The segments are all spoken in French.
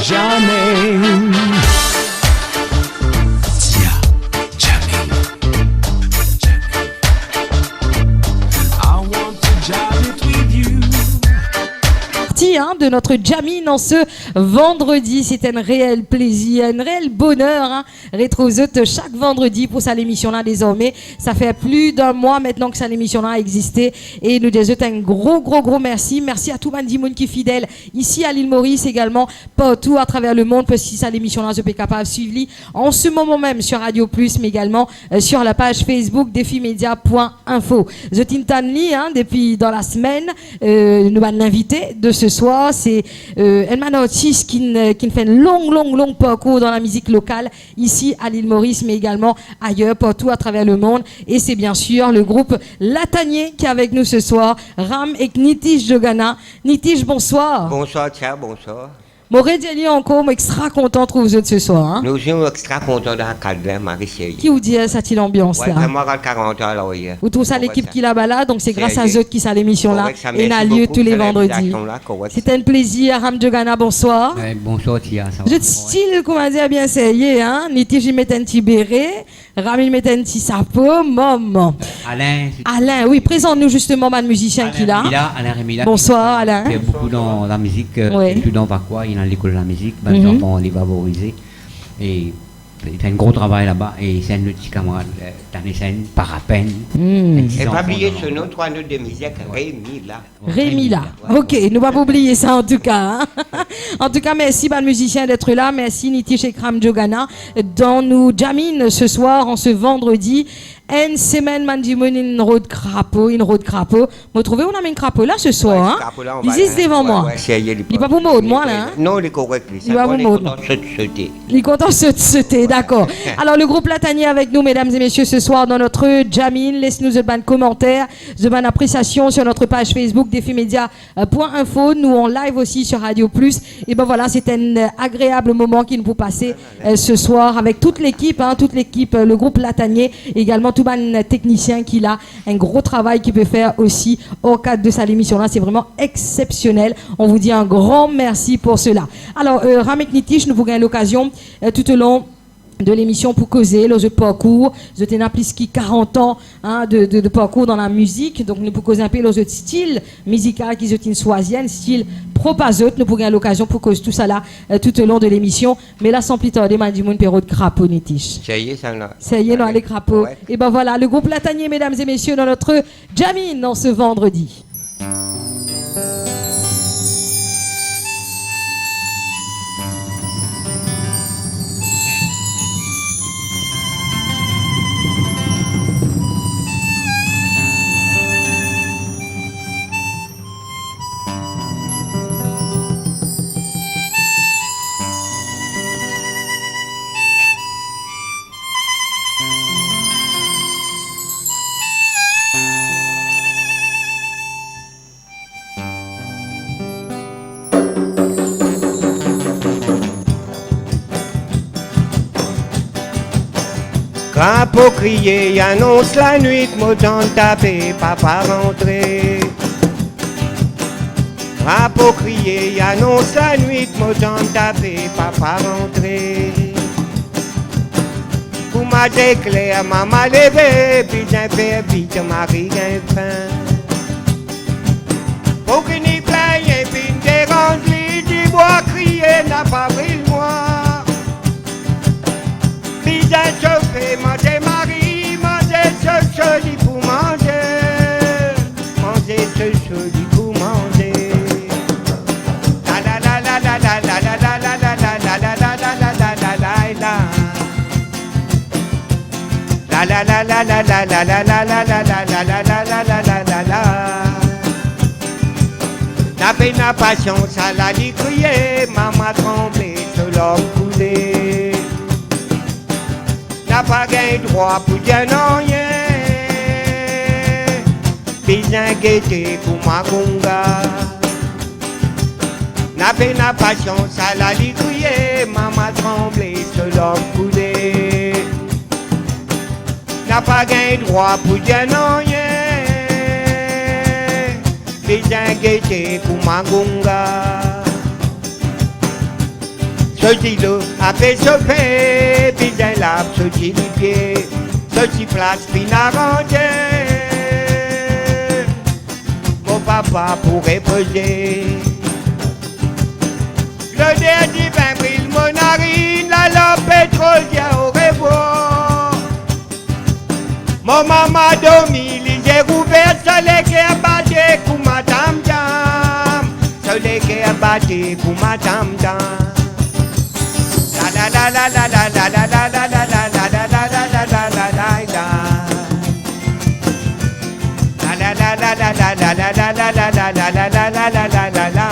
Jamais. De notre Jamine en ce vendredi, c'était un réel plaisir, un réel bonheur. Rétrosot chaque vendredi pour cette émission-là désormais. Ça fait plus d'un mois maintenant que cette émission-là a existé et nous disons un gros merci. Merci à tout le monde qui est fidèle ici à l'île Maurice également, partout à travers le monde, parce que si cette émission-là je peux capable de suivre en ce moment même sur Radio Plus, mais également sur la page Facebook defimedia.info. Je t'intanli depuis dans la semaine, nous allons l'inviter de ce soir. C'est un artiste qui fait un long parcours dans la musique locale ici à l'île Maurice, mais également ailleurs, partout à travers le monde. Et c'est bien sûr le groupe Latanier qui est avec nous ce soir, Ram et Nitish Jogana. Nitish, bonsoir. Bonsoir, Tia, bonsoir. Moré Diali encore, moi extra content de vous ce soir. Nous sommes extra contents dans le cadre, Marie-Chérie. Qui vous dit cette ambiance là? Vraiment, à 40 ans, là, oui. Ou tout ça, l'équipe qui là-bas là, donc c'est grâce à eux qui ça l'émission là, et n'a lieu tous les vendredis. C'est un plaisir, Ram Jogana, bonsoir. Bonsoir, Tia. Vous êtes style, comment dire, bien essayé, hein? Niti, j'y mets un petit béret, Rami, met un petit sapot, maman. Alain, oui, présente-nous justement, le musicien qui là. Alain Rémila. Bonsoir, Alain. Il fait beaucoup dans la musique, oui. tout dans quoi, il est dans l'école de la musique, on les favoriser. Et il fait un gros travail là-bas, et c'est un petit camarade, Tanesen, Parapène. Et pas oublier ce nom, 3 notes de musique, Rémi là. Ok, nous va pas oublier ça en tout cas. En tout cas, merci le musicien d'être là, merci Nitish et Ram Jogana dans nous Jamine ce soir, en ce vendredi. Une semaine, une road crapaud. Vous trouvez, on a mis un crapaud là ce soir, hein? Ils disent devant moi. Il n'est pas pour moi, là, hein? Non, il est correct. Il va pour moi. Il est content de sauter, d'accord. Alors, le groupe Latanier avec nous, mesdames et messieurs, ce soir dans notre Jamine. Laissez-nous un commentaire, une appréciation sur notre page Facebook defimedia.info. Nous en live aussi sur Radio Plus. Et ben voilà, c'est un agréable moment qu'il nous peut passer ce soir avec toute l'équipe, le groupe Latanier, également tout le technicien qui a un gros travail qu'il peut faire aussi au cadre de cette émission-là. C'est vraiment exceptionnel. On vous dit un grand merci pour cela. Alors, Ramek Nitish, nous vous gagnons l'occasion tout au long de l'émission pour causer le parcours. Je t'ai plus qui 40 ans de parcours dans la musique. Donc, nous pour causer un peu le style musical qui est soisienne, style propazot. Nous pour gagner l'occasion pour causer tout ça là tout au long de l'émission. Mais là, sans plus tarder, m'a dit mon péro de crapaud Nitish. Ça y est, ça là. Ça y est, non, les crapauds. Ouais. Et ben voilà, le groupe Latanier, mesdames et messieurs, dans notre Jamine dans ce vendredi. Crapaud crier, annonce la nuit, m'autant taper, papa rentrer. Crapaud crier, annonce la nuit, m'autant taper, papa rentrer. Pour ma déclaire, maman levé, puis j'ai fait vite, Marie gagne faim. Pour qu'il n'y plaigne, puis ne dérange, lui dit bois crier, n'a pas pris le moi. J'ai chauffé, manger Marie, manger ce joli pour manger, manger ce joli pour manger. La la la la la la la la la la la la la la la la la la la. La la la la la la la la la la la la la la la la la la la. La peine à patience à la lit crier, maman tremblé, je l'homme coulé. N'a pas gain droit pour dire non rien. Bien guetté pour ma conga. N'a pas patience à la ligouiller, maman tremblé, ce l'homme coulé. N'a pas gain droit pour dire non rien. Bien guetté pour ma conga. Ceci l'eau a fait chauffer, puis un lap, ceci les pieds, ceci place fin arrangé. Mon papa pourrait poser. Le dernier vin brille mon narine, la lampe pétrole vient au revoir. Mon maman dormi, les yeux ouverts, soleil qui a battu, pour ma dame dame. Soleil qui a battu, pour ma dame dame. La la la la la la la la la la la la la la la la la la la la. La la la la la la la la la la la la la la la la la la la.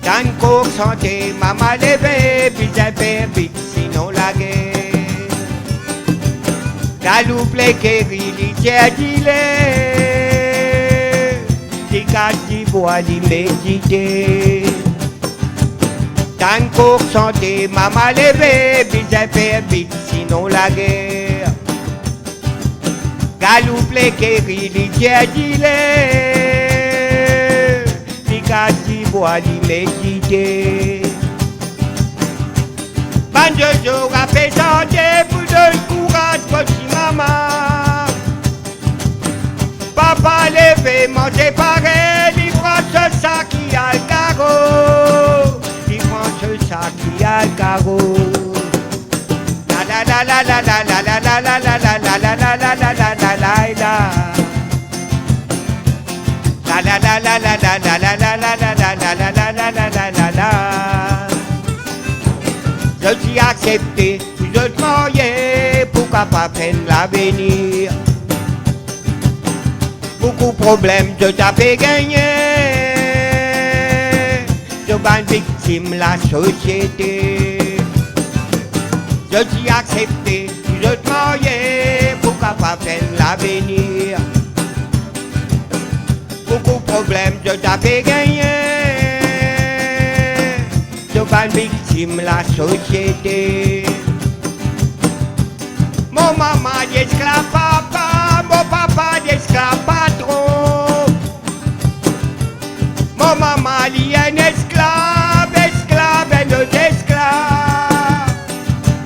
Dans cours santé, maman levé, puis j'ai fait vite, sinon la guerre. Galoupe les kéris, les tiers d'ilé, les caches d'ivoire, les méditer. Dans cours santé, maman levé, puis j'ai fait vite, sinon la guerre. Galoupe les kéris, les tiers d'ilé, pour méditer. Banjo a fait chanter pour donner courage petit maman. Papa levé, manger pareil, il prend ce sac qui a le carreau. Il prend ce sac qui a le carreau. La la la la la la la la la la la la la la la la la la la la. La la la la la la la la la la la la la la la la la la. Je suis accepté, je te marier, pourquoi pas prendre l'avenir. Beaucoup de problèmes, je t'avais gagné. Je suis victime la société. Je suis accepté, je te marier, pourquoi pas prendre l'avenir. Beaucoup de problèmes, je t'avais gagné. Je suis victime la société. Mon maman d'esclave papa, mon papa d'esclave patron. Mon maman est un esclave, esclave et notre esclave.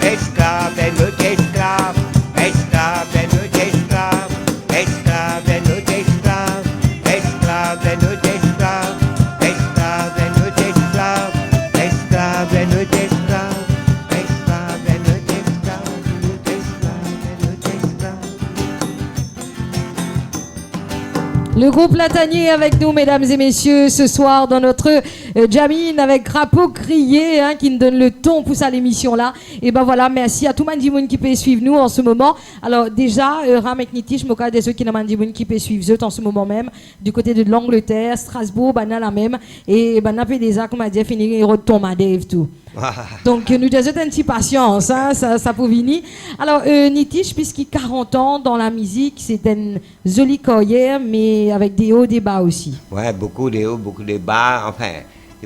Esclave et notre esclave, esclave et notre esclave, esclave et notre esclave. Esclave et notre esclave, esclave et notre esclave, esclave et notre esclave, esclave et notre esclave, notre esclave et notre esclave. Le groupe Latanier avec nous, mesdames et messieurs, ce soir dans notre Jamine avec Crapaud Crié, hein, qui nous donne le ton pour ça l'émission là. Et ben voilà, merci à tout le monde qui peut suivre nous en ce moment. Alors déjà, Ram et Nitish, je me des ceux qui n'ont qui peut suivre eux en ce moment même, du côté de l'Angleterre, Strasbourg, ben la même, et ben n'a des comme a dit, finir de tomber Dave tout. Donc nous devons une petite patience, hein, ça peut venir. Alors Nitish, puisqu'il a 40 ans dans la musique, c'est une jolie carrière, mais avec des hauts, des bas aussi. Ouais, beaucoup de hauts, beaucoup de bas, enfin.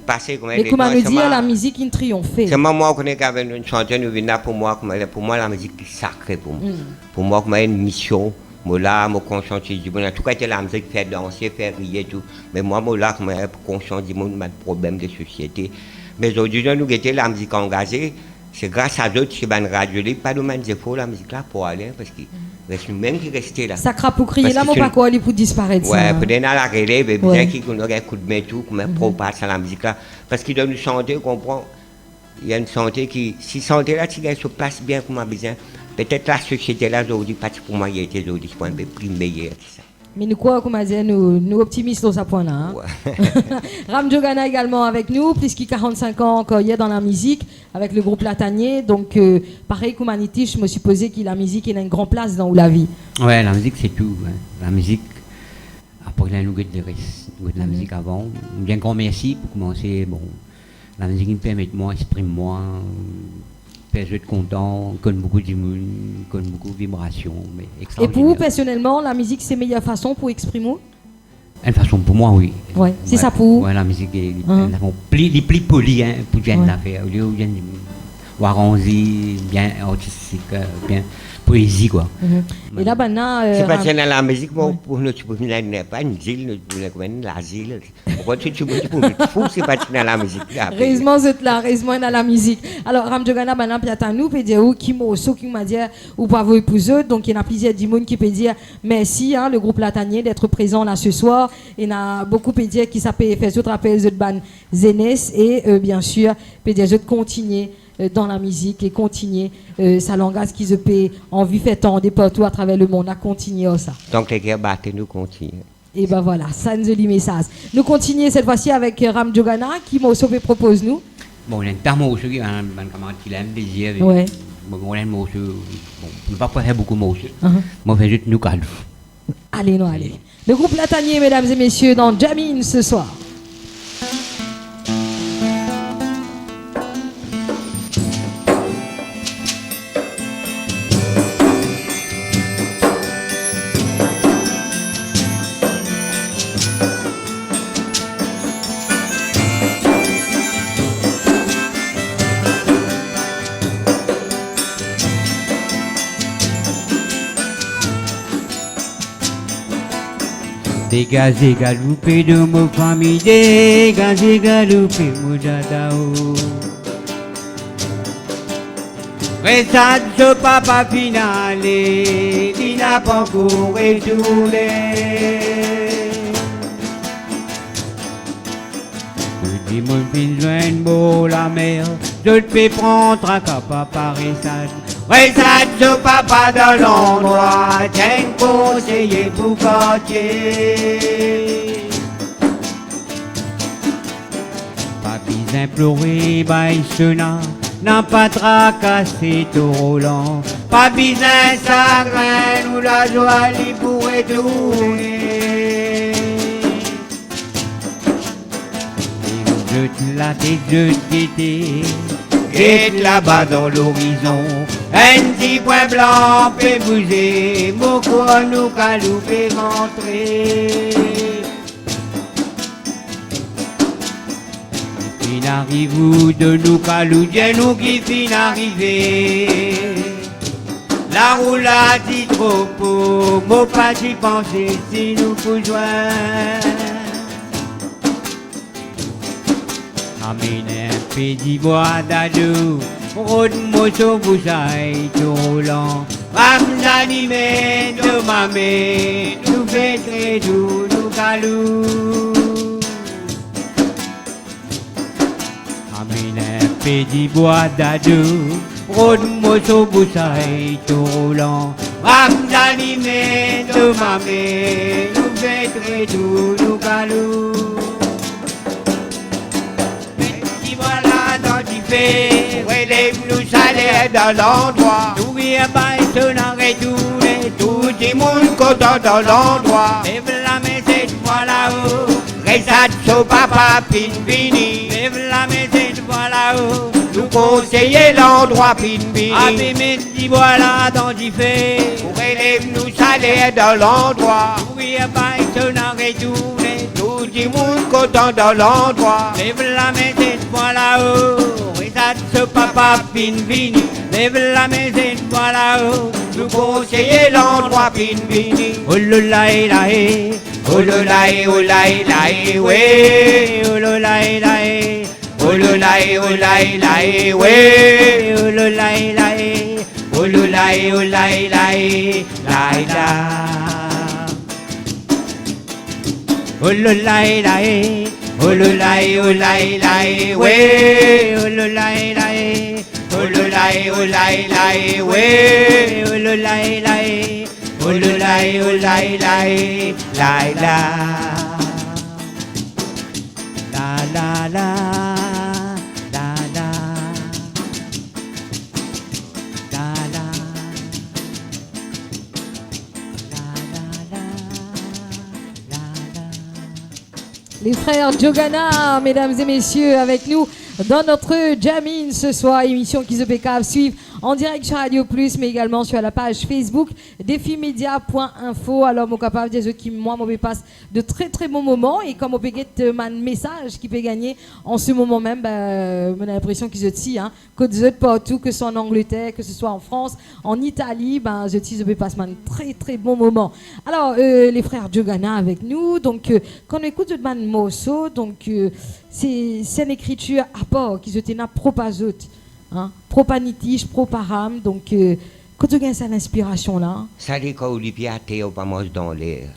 Passé combien mais comment nous dire la musique qui triomphe. C'est moi qui connais une chanteuse pour moi la musique est sacrée pour moi. Pour moi comme une mission, moi là me conscientiser en tout cas la musique fait danser, faire rire tout. Mais moi là comme conscientiser mon problème de société. Mais aujourd'hui nous étions la musique engagée, c'est grâce à d'autres qui ban radio libre pas de manière faut la musique là pour aller parce que reste nous-mêmes qui restent là. Ça crape pour crier là, mon pas quoi, aller pour disparaître. Ouais, peut-être dans la relève, et bien qu'il y ait un coup de main tout, comme un propage à la musique là. Parce qu'il donne une santé, comprend. Il y a une santé qui, si santé là, si elle se place bien pour ma besoin, peut-être la société là aujourd'hui, parce que pour moi, il a été aujourd'hui, je pense un peu plus meilleur que ça. Mais nous quoi, comme dire, nous optimistes dans ce point-là. Hein? Ouais. Ram Jogana également avec nous, puisqu'il a 45 ans encore hier dans la musique, avec le groupe Latanier. Donc, pareil comme Aniti, je me suis posé que la musique a une grande place dans la vie. Ouais, la musique c'est tout. Hein. La musique, après il y a nous de la musique avant. Bien grand merci pour commencer. Bon, la musique me permet de moi, exprime-moi. Je suis content, connais beaucoup de monde, connais beaucoup de vibrations. Mais et pour vous, personnellement, la musique, c'est la meilleure façon pour exprimer? Une façon pour moi, oui. Ouais, c'est ça pour vous? Ouais, la musique est plus polie, hein, pour bien la faire. Au lieu de arranger, bien artistique, bien. poésie, quoi. Et là, maintenant. C'est parce que dans la musique, moi, pour nous, tu peux venir pas une île, tu peux venir l'asile. Pourquoi tu peux mettre fou, c'est pas dans la musique. Réellement, vous êtes là, réellement dans la musique. Alors, Ramjogana, maintenant, puis nous, peut dire, qui m'a dit, ou pas vous épouser. Donc, il y a plusieurs dimons qui peuvent dire merci, hein, le groupe Latanier, d'être présent là ce soir. Il y a beaucoup de dire qui s'appelle faire d'autres appels de ban Zénès et bien sûr, peut dire de continuer dans la musique et continuer sa langage qui se paie en vue fait temps partout à travers le monde à continuer ça. Donc les gars battent nous continuons. Et ben voilà, ça nous dit message. Nous continuons cette fois-ci avec Ramjogana qui m'a aussi propose nous. Bon, il y a un terme aussi qui un camarade qui l'aime plaisir. Ouais. Bon, on aime aussi. Bon, on ne va pas faire beaucoup aussi. Moi, je vais juste nous calmer. Allez, non, allez. Le groupe Latanier, mesdames et messieurs, dans Jamine ce soir. Dégazé galoupé de mon famille, dégazé galoupé mon dadao. Restade ce papa finale, il n'a pas encore retourné. Je dis mon fils joindre la mer, je te fais prendre à papa Restade. Restade ce papa dans l'endroit, tiens conseiller pour quartier. Papi imploré, baïsena, n'a pas tracassé tout roulant. Papi chagrin, nous la joie lui pourrait tourner. Je te la tête, je t'étais. Et là-bas dans l'horizon, un petit point blanc peut bouger, mon corps nous calou fait rentrer. Fin arrive de nous calou, Dieu nous qui fin arrivé. La roulade dit trop beau, mon pas d'y penser si nous faut joindre. Amène un petit bois d'ado, rôde moto bousaille tout roulant. Rame animé de ma main, nous fait très doux, nous calou. Amène un petit bois d'ado, rôde moto bousaille tout roulant. Rame animé de ma main, nous fait très doux, nous calou. Relève-nous salaire dans l'endroit. Tout bien bas, tout n'a retourné. Tout le monde content dans l'endroit. Lève la main cette fois là-haut. Résade son papa Pinbini. Lève la main cette fois là-haut. Nous conseiller l'endroit Pinbini. Abîmer dit voilà dans du fait. Relève-nous salaire dans l'endroit. Tout bien bas, tout n'a retourné. Tout le monde content dans l'endroit. Lève la main cette fois là-haut. Ce papa Pinbini, lève la main cette fois là-haut. Nous conseiller l'endroit Pinbini. Oh là là là oh là là oh là là ouais. Oh là là là oh là là oh là là ouais. Oh là là là oh là là oh là là la. Oh là là là oh là là ouais. Oh là là là oh là là ouais. oh là là là oh là là la. La la la la la la la Les frères Jogana, mesdames et messieurs, avec nous dans notre Jamine ce soir, émission qui se pécave suivre en direct sur Radio Plus, mais également sur la page Facebook défimedia.info. Alors, mon capable de qui moi, passe de très très bons moments et comme on peut get un message qui peut gagner en ce moment même, on a l'impression qu'ils se tirent, que vous êtes partout, que ce soit en Angleterre, que ce soit en France, en Italie, je peux passer un très très bon moment. Alors, les frères Jogana avec nous, donc quand on écoute ce morceau, donc c'est une écriture à part qui se tient propazot, propanitiche, proparam, donc quand tu gagnes cette inspiration là. Ça dit quand Olivia t'es au pas mange dans l'air.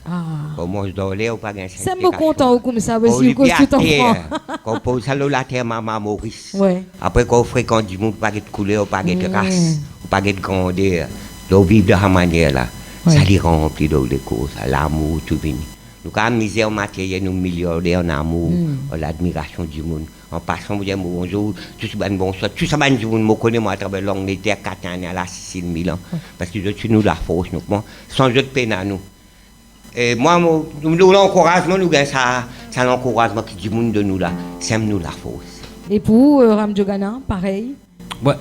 Au mange dans l'air ou pas gagner cette inspiration. C'est content comme ça aussi que tout en France. Quand pose ça la terre maman Maurice. Ouais. Après quand fréquente du monde pas de couleur, pas de race, pas de grandeur. Donc vivre de la manière là. Ça les remplit de causes, l'amour tout venu. Nous avons misère matérielle, nous milliardaires en amour, l'admiration du monde. En passant, vous dites bonjour, tout ça bon soir, tout ça du monde, je connais moi à travers l'Angleterre, 4 ans à la Sicile, Milan, parce que je suis nous la force, nous, sans jeu de peine à nous. Et moi, nous l'encouragement, nous gagnons ça, c'est l'encouragement qui du monde de nous là, c'est nous la force. Et pour Ram Jogana, pareil? Ouais,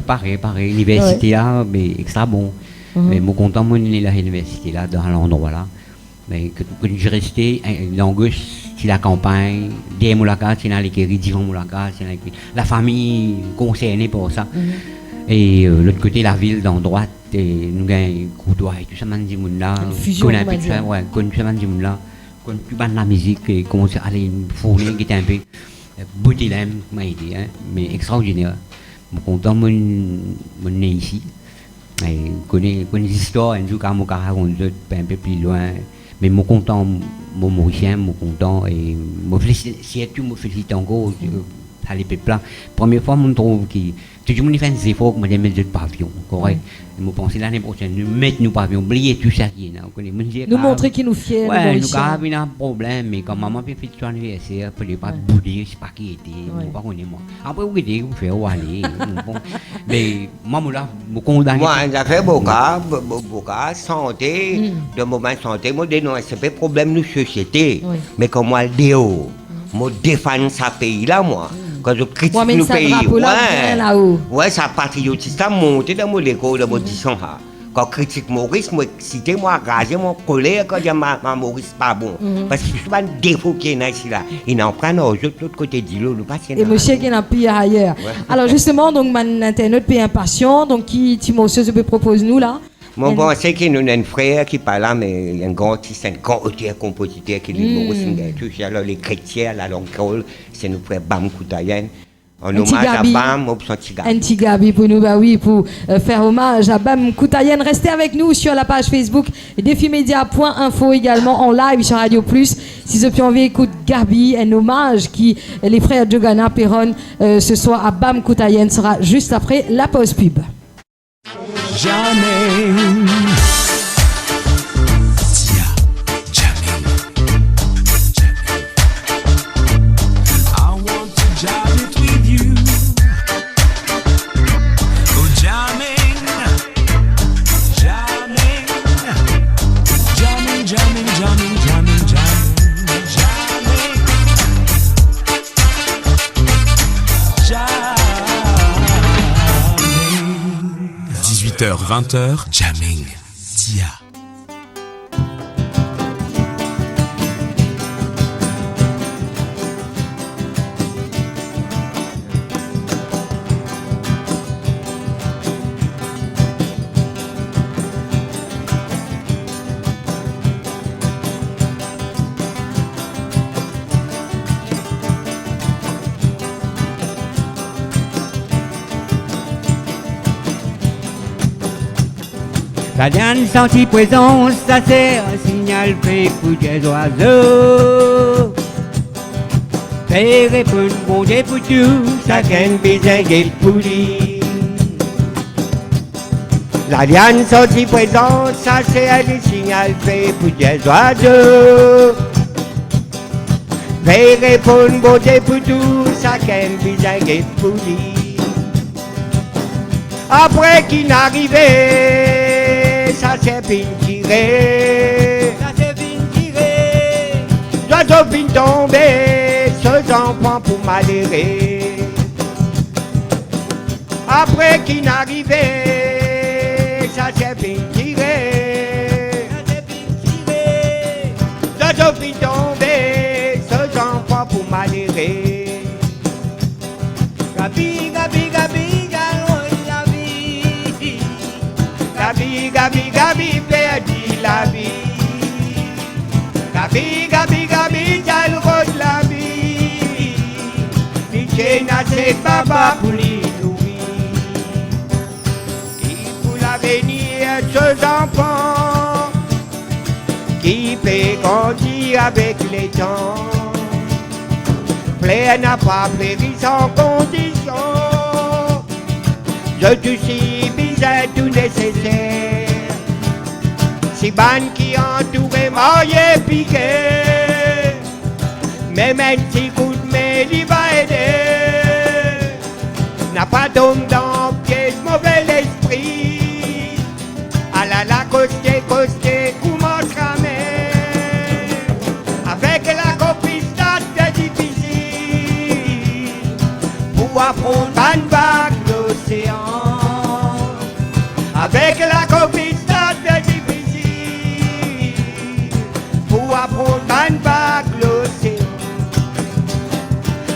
pareil, l'université là, mais extra bon. Mais je suis content de l'université là, dans l'endroit là. Mais que je restais dans la campagne, des moulaka, c'est dans l'écurie, divers moulaka, c'est la famille concernée pour ça. Et l'autre côté, la ville dans droite, nous avons Coudois et tout ça, man dit là, qu'on a tout ça, ouais, qu'on ça man dit là, qu'on plus de la musique et commence à aller fournir qui était un peu beauté là, m'a aidé, mais extraordinaire. Je suis content de mon ici. Je connais les histoires, un jour quand je raconte un peu plus loin. Mais je suis content, mon Mauricien, je suis content et je félicite encore à les peuples. Première fois, je trouve que tout le monde fait des efforts pour mettre des pavillons, correct? Je pense l'année prochaine, nous mettre nos pavillons, oublier tout ça qui est là. Nous montrer qu'ils nous fiers. Ouais, nous avons un problème, mais quand maman fait son anniversaire, elle ne peut pas bouder, je ne sais pas qui était, je ne sais pas qu'on est moi. Après, vous dites, vous faites où aller. Mais moi, je suis condamné. Moi, j'ai fait beaucoup, santé, de moment santé, moi, c'est pas problème de société. Mais comme moi, je défends ce pays-là, moi. Quand je critique le pays, ouais, ça patriotisme, ça monte dans mon école, dans mon disant. Quand je critique Maurice, moi, citer, moi, rager mon colère quand je dis Maurice pas bon. Parce que c'est un défaut qui est ici là. Il en prend l'autre côté de l'eau, nous passons. Et monsieur qui n'a plus ailleurs. Alors justement, donc, mon internaute est impatient, donc qui Timothée se propose nous là? Mon bon, c'est qu'il y a un frère qui parle là, mais il y a un grand auteur, compositeur qui est Maurice. Alors les chrétiens, la langue créole, c'est nos frères Bam Koutayen. En hommage à Bam, Antigabi pour nous, oui, pour faire hommage à Bam Koutayen. Restez avec nous sur la page Facebook défimedia.info également en live sur Radio Plus. Si vous avez envie d'écouter Gabi, un hommage qui les frères Jogana Perron ce soir à Bam Koutayen sera juste après la pause pub. Jamais. H 20h, jamming. Tia. La dernière sentie présence, ça c'est un signal fait pour des oiseaux. Fait répondre bon Dieu pour tout, ça gagne besoin de poulie. La dernière sentie présence, ça c'est un signal fait pour des oiseaux. Fait répondre bon Dieu pour tout, ça gagne besoin de poulie. Après qu'il n'arrivait, ça s'est bien tiré. Ça s'est bien tiré. L'oiseau vient tomber, ce enfant pour m'adhérer. Après qu'il n'arrivait, ça s'est bien tiré. Ça s'est fait tomber, ce enfant pour malheureux. Gabi, Gabi, Gabi, Gabi. Gabi, Gabi, Gabi, perdu la vie. Gabi, Gabi, Gabi, jalrod la vie. Miché n'a c'est papa pour lui nourrir. Qui pour l'avenir, ce enfants qui peut grandir avec les temps. Plaire n'a pas péri sans condition. Je te suis bizarre tout nécessaire. Si ban qui entourait marié piqué. Mais même si coup de main il va aider. N'a pas d'homme dans le piège mauvais esprit. À la coster, commence à mer. Avec la copine c'est difficile. Pour affronter une vague l'océan. Avec la copine c'est difficile. Pour affronter une vague l'océan.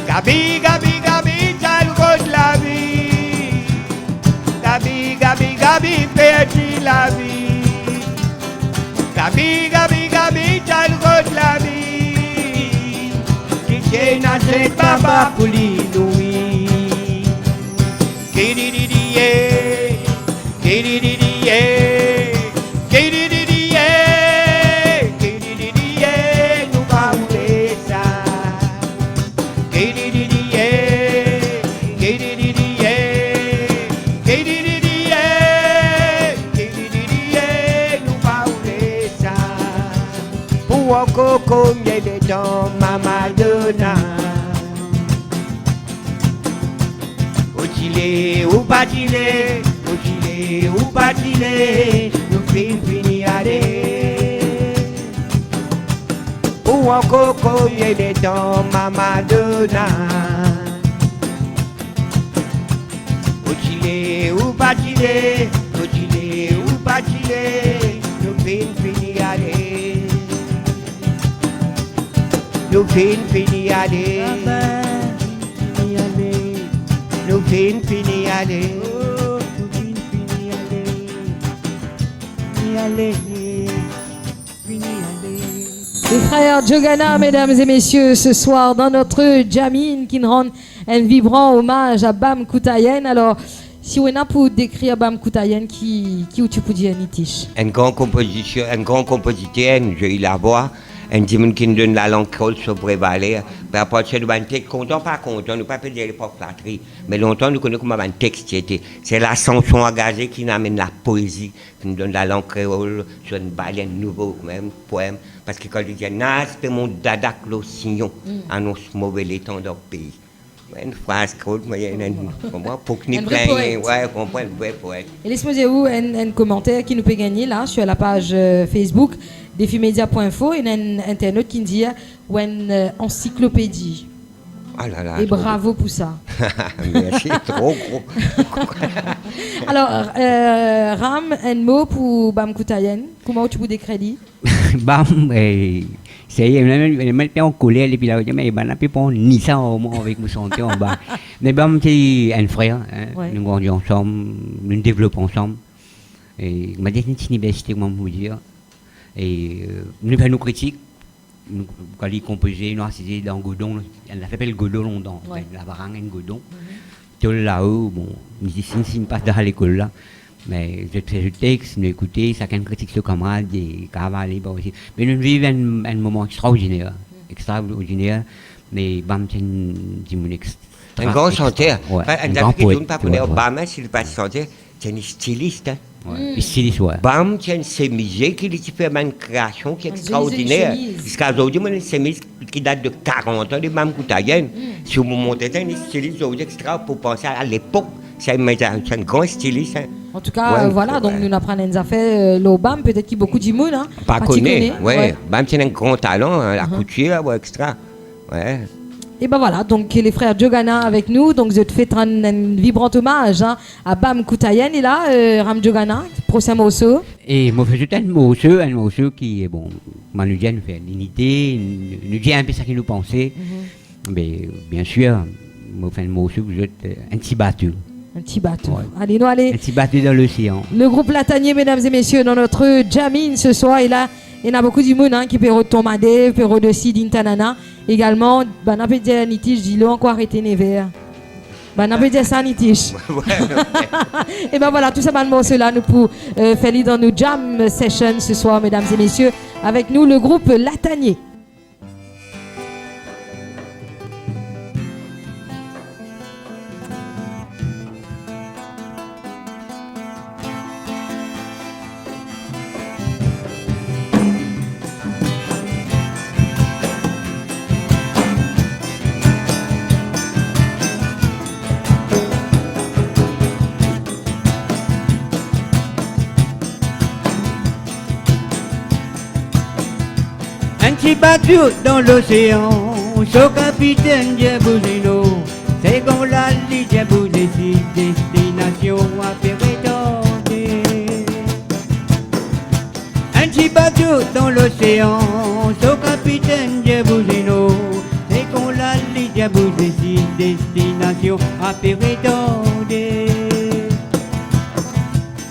Gabi, Gabi, Gabi, jalrod la vie. Gabi, Gabi, Gabi, perdu la vie. Gabi, Gabi, Gabi, jalrod la vie. Qui tient à cette papa pour lui nourrir. Kidididie, kidididie, kidididie, kidididie, nous va rouler ça. Kidididie, kidididie, kidididie, kidididie, nous va rouler ça. Pour encore combien de temps, Maman Donna? Au-chile, ou pas-chile, au-chile, ou pas-chile, nous fini aller. Pour encore combien de temps, Maman Donna? Au-chile, ou pas-chile, au-chile, ou pas-chile, nous fini aller. Nous fini aller. Nous fini aller. Nous fini aller. Fini aller. Les frères Jogana, mesdames et messieurs, ce soir dans notre Jamin qui nous rend un vibrant hommage à Bam Koutayen. Alors, si on a pour décrire Bam Koutayen, qui tu peux dire Nitish? Un grand compositeur, j'ai eu la voix. Un dimanche qui nous donne la langue creuse sur Prévaler. Par rapport à ce texte, content, pas content, nous ne pouvons pas dire l'époque flatterie. Mais longtemps, nous connaissons comment un texte était. C'est la chanson engagée qui nous amène la poésie, qui nous donne la langue créole sur une baleine nouveau, même poème. Parce que quand il dit, c'est mon dada closignon, annonce mauvais l'étang dans le pays. Une phrase creuse, pour que nous prenions, ouais, comprendre le vrai poète. Et laisse-moi dire vous un commentaire qui nous peut gagner là sur la page Facebook defimedia.info et un internaute qui nous dit une encyclopédie. Ah là là, et bravo pour ça. Merci, trop gros. Alors, Ram, un mot pour Bam Koutayen. Comment tu peux décréditer? Bam, c'est même en colère et puis là, mais ben n'a pas ni ça au moins avec mon santé en bas. Mais Bam c'est un frère, nous grandissons ensemble, nous développons ensemble. Et m'a dit une université, comment vous dire. Et nous faisons nos critiques. Quand il composait, nous assistait dans Godon, elle s'appelle Godon dans la barangue en Godon. Tout là-haut, bon, nous ne pas dans l'école là. Mais je fais le texte, nous écoutons, chacun critique le camarade, et cavaler, aussi. Mais nous vivons un moment extraordinaire, mais Bam, c'est un grand chanteur. Un grand poète. Bam, s'il pas chanteur, c'est un styliste. Styliste, ouais. Bam, c'est une chemise qui fait une création qui est extraordinaire. Jusqu'à aujourd'hui, c'est une chemise qui date de 40 ans de Bam Koutayen. Si vous montez un styliste extra pour penser à l'époque, c'est un grand styliste. En tout cas, voilà, donc nous apprenons des affaires. L'Obam, peut-être qu'il y a beaucoup de monde. Pas connu, ouais. Bam, c'est un grand talent, la couture, extra. Ouais. Et ben voilà, donc les frères Jogana avec nous, donc je te fais un vibrant hommage hein, à Bam Koutayen, et là, Ram Jogana, prochain morceau. Et moi, je fais un morceau qui est bon, nous dit nous faire l'unité, nous dit un peu ce qu'il nous pensait, mais bien sûr, moi, je fais un morceau que je un petit bateau. Un petit bateau. Ouais. Allez, nous allez. Un petit bateau dans l'océan. Le groupe Latanier, mesdames et messieurs, dans notre Jamine ce soir, et là, il y en a beaucoup du monde hein, qui peut retomber, peut redescendre d'Intanana. Également, on peut dire Nitish, dis-le encore arrêter les verres. On peut dire ça, Nitish. Et ben voilà, tout ça, cela nous pour faire dans nos jam sessions ce soir, mesdames et messieurs, avec nous le groupe Latanier. Un petit bateau dans l'océan, son capitaine Diabouzino, c'est qu'on l'a dit Diabouzi, destination à Pérétordé. Un petit bateau dans l'océan, son capitaine Diabouzino, c'est qu'on l'a dit Diabouzi, destination à Pérétordé.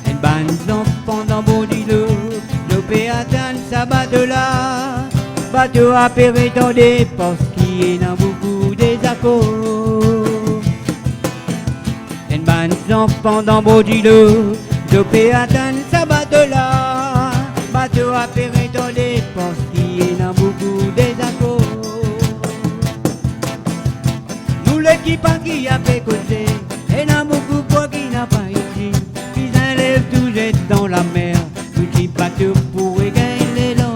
Un ban d'enfants dans Baudilou, nous peut atteindre sa bateau-là. Bateau à Pérétordé parce qu'il y a beaucoup désaccords. Une bonne enfant dans Baudilou, je peux atteindre sa bateau-là. Bateau à Pérétordé parce qu'il y a beaucoup désaccords. Nous l'équipe qui a fait côté, et n'a beaucoup quoi qui n'a pas ici. Qui s'enlève tout jet dans la mer, petit bateau pour gagner l'élan.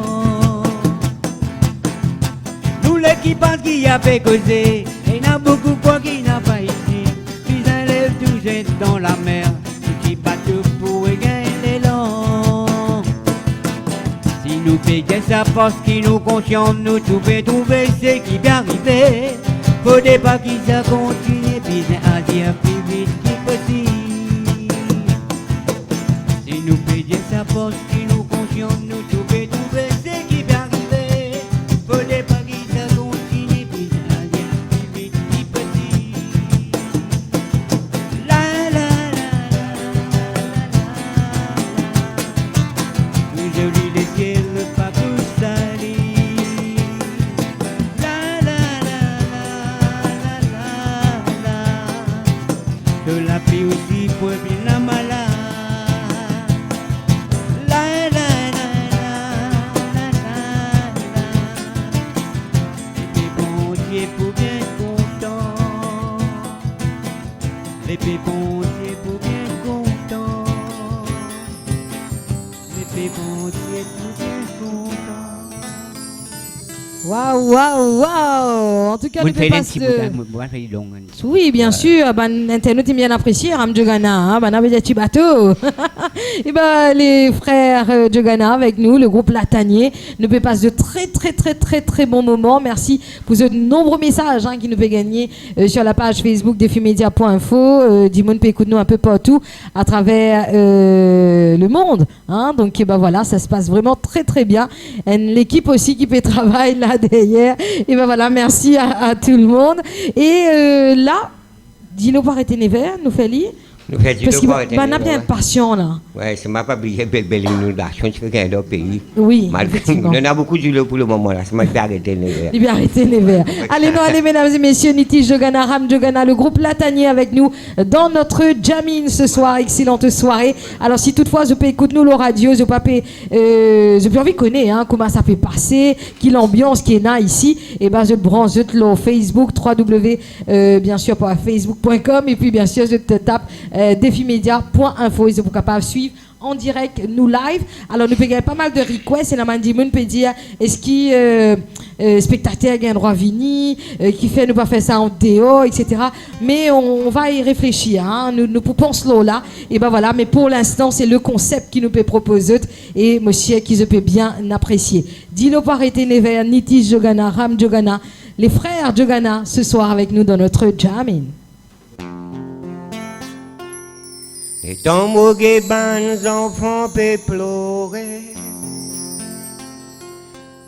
L'équipe qui a fait causer, et n'a beaucoup quoi qui n'a pas ici. Puis un lève tout jette dans la mer, petit bateau pour gagner l'élan. Si nous payons sa force qui nous consciente, nous pouvons trouver ce qui vient arriver. Faudrait pas qu'il ça continue, puis à dire plus vite qu'il possible. Si nous payons sa force qui nous consciente, nous pouvons trouver ce qui vient arriver. Faudrait pas Waouh. En tout cas, nous oui, bien sûr. Internet est bien apprécié, Ram Jogana. On avait des petits bateaux. Et les frères Jogana avec nous, le groupe Latanier, nous peut passer de très bons moments. Merci pour de nombreux messages qui nous peut gagner sur la page Facebook defimedia.info. Dimon peut écouter nous un peu partout à travers le monde. Donc voilà, ça se passe vraiment très bien. Et l'équipe aussi qui peut travailler là derrière. Et voilà, merci à tout le monde. Et là, dis-nous pas arrêter les verres, nous fait lire. Parce qu'il y a bien passion là. Ouais, c'est ma pas obligé de belle inondation qui est dans le pays. Oui. On en a beaucoup d'huile pour le moment là, c'est mal arrêter les verres. Il bien arrêter les verres. Allez, mesdames et messieurs, Nitish Jogana, Ram Jogana, le groupe Latanier avec nous dans notre Jamine ce soir. Excellente soirée. Alors, si toutefois, je peux écouter nous, le radio, je peux envie de connaître comment ça peut passer, qui l'ambiance qui est là ici. Et je te branche le Facebook, bien sûr, facebook.com. Et puis, bien sûr, je te tape defimedia.info. Ils sont capables de suivre en direct, nous live. Alors, nous payons pas mal de requests et la Mandimoun peut dire est-ce qu'il spectateur a un droit vini, qui fait ne pas faire ça en déo, etc. Mais on va y réfléchir. Nous pensons là. Et voilà. Mais pour l'instant, c'est le concept qui nous peut proposer et monsieur qui se peut bien apprécier. Dis-le pas arrêter les vers, Nitish Jogana, Ram Jogana. les frères Jogana ce soir avec nous dans notre Jamin. Et dans mon guéban, enfants peut pleurer.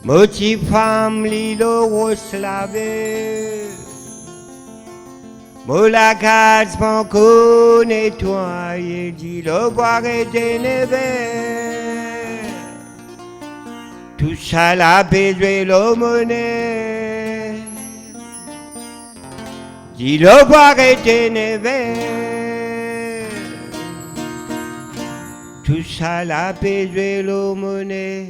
Moti femme l'îlot roslavé. Mola case panko nettoyer, dit le boire et ténébreux. Tout ça la besoin l'aumône. Dit le boire et ténébreux. Tout ça la besoin l'aumône.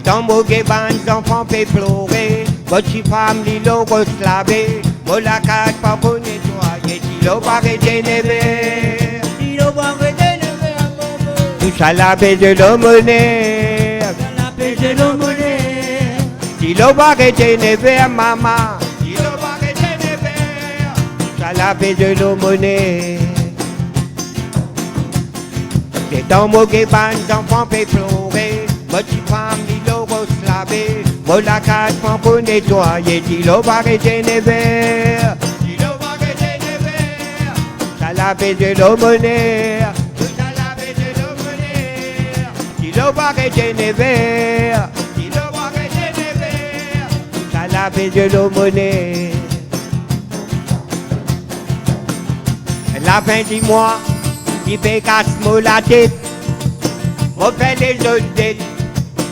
Dans mon guéban, enfants peut pleurer. Votre femme, l'îlot roslavé. Mon la cage, pas pour nettoyer. L'îlot va réténéver. L'îlot va réténéver à maman. Tout ça la baie de l'aumônier. La baie de l'aumônier. L'îlot va réténéver à maman. L'îlot va réténéver. Tout ça la baie de l'aumônier. Dans mon guéban, enfants peut pleurer. Votre femme, l'îlot roslavé. Mon la cage, pas pour nettoyer. L'îlot va réténéver. L'îlot va réténéver. Ça la baie de l'aumônier. Ça la baie de l'aumônier. L'îlot va réténéver. L'îlot va réténéver. Ça la baie de l'aumônier. La fin du mois, il fait casse-moi la tête. On fait les autres dettes.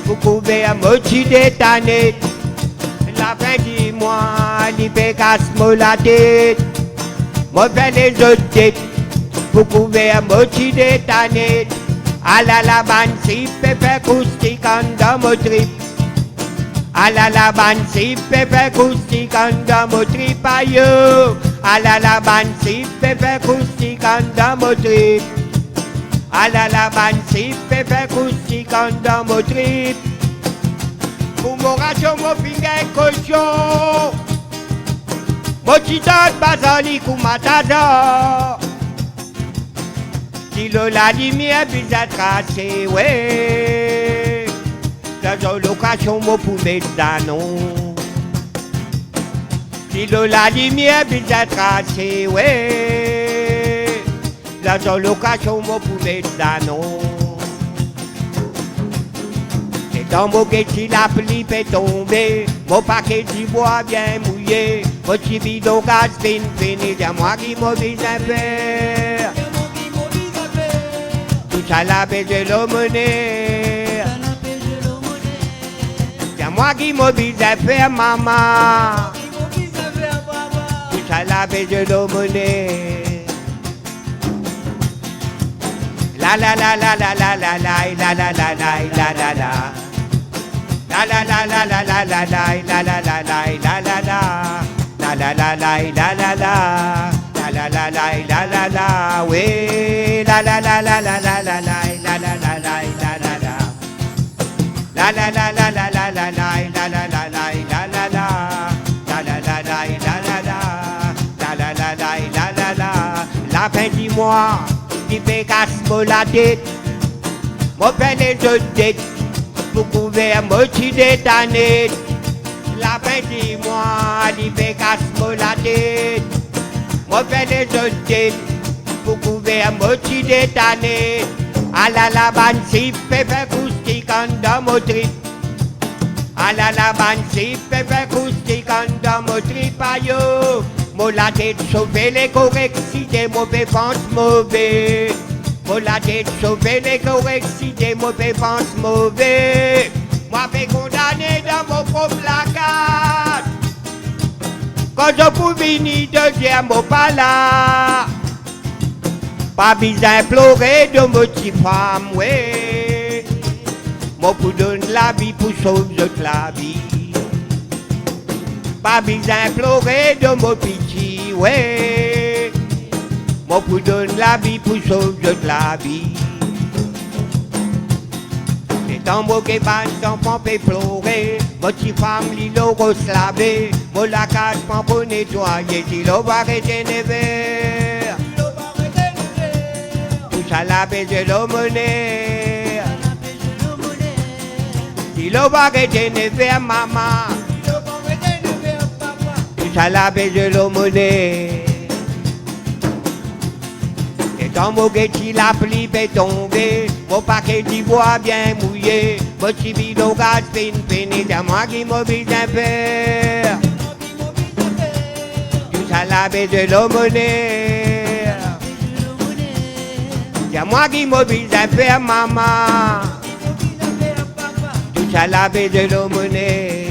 Vous pouvez à moitié détaner. La fin du mois, il fait casse-moi la tête. On fait les autres dettes. Vous pouvez à moitié détaner. À la banne, si pépé acoustique dans mon trip. À la banne, si pépé acoustique dans mon trip. Aïe, à la banne, si pépé acoustique dans mon trip. À la banne, si pépé acoustique dans mon trip. Pour mon ration, mon finger cochon. Mon titan basilic ou matador. Si la lumière bizarre tracée, ouais. Dans l'occasion, mon poumé d'anon. Si la lumière bizarre tracée, ouais. Dans l'occasion, mon poumé d'anon. Et dans mon guetti, la pluie peut tomber. Mon paquet de bois bien mouillé. Mon petit bidon gaz fini, c'est moi qui m'oblige à faire. Tout ça la baie de l'aumônier. C'est moi qui m'oblige à faire, maman. Tout ça la baie de l'aumônier. La la la la la la la la la la la la la la. La la la la la la la la la la la la la la. La la la la la la la. La la la la la la la. Oui. La la la la la la la la la la la la la la. La la la la la la la la la la la la la la. La la la la la la la. La la la la la la la. La fin du mois. Qui fait casse-moi la tête. Mon père les autres dettes. Vous pouvez à moitié détaner. La fin du mois, il fait casse-moi la tête. Mon père les autres dettes. Vous pouvez à moitié détaner. À la banne, si pépé acoustique dans mon trip. À la banne, si pépé acoustique dans mon trip. Aïe, mon la tête sauver les corrections, mauvais pense mauvais. Mon la tête sauver les corrections, mauvais pense mauvais. Moi, fait condamné dans mon propre placard. Quand je peux venir deuxième au palais. Pas besoin de pleurer de mon petit femme, ouais. Moi, pour donner la vie, pour sauver la vie. Pas besoin de pleurer de mon petit, ouais. Moi pour donner la vie, pour sauver la vie. Et dans mon guéban, enfants peut pleurer. Mon petit femme, l'îlot roslavé. Mon la cage, pas pour nettoyer. L'îlot va réténéver. Tout ça la baie de l'aumônier. Si l'eau va retourner vers maman, tout à la baie de l'aumônier. Et dans mon guetti la pluie fait tomber, mon paquet d'ivoire bien mouillé, mon civil au gaz fait une peine, c'est moi qui mobile un peu. Tout à la baie de l'aumônier. C'est moi qui mobile un peu, maman. Tout à la baie de l'aumônier.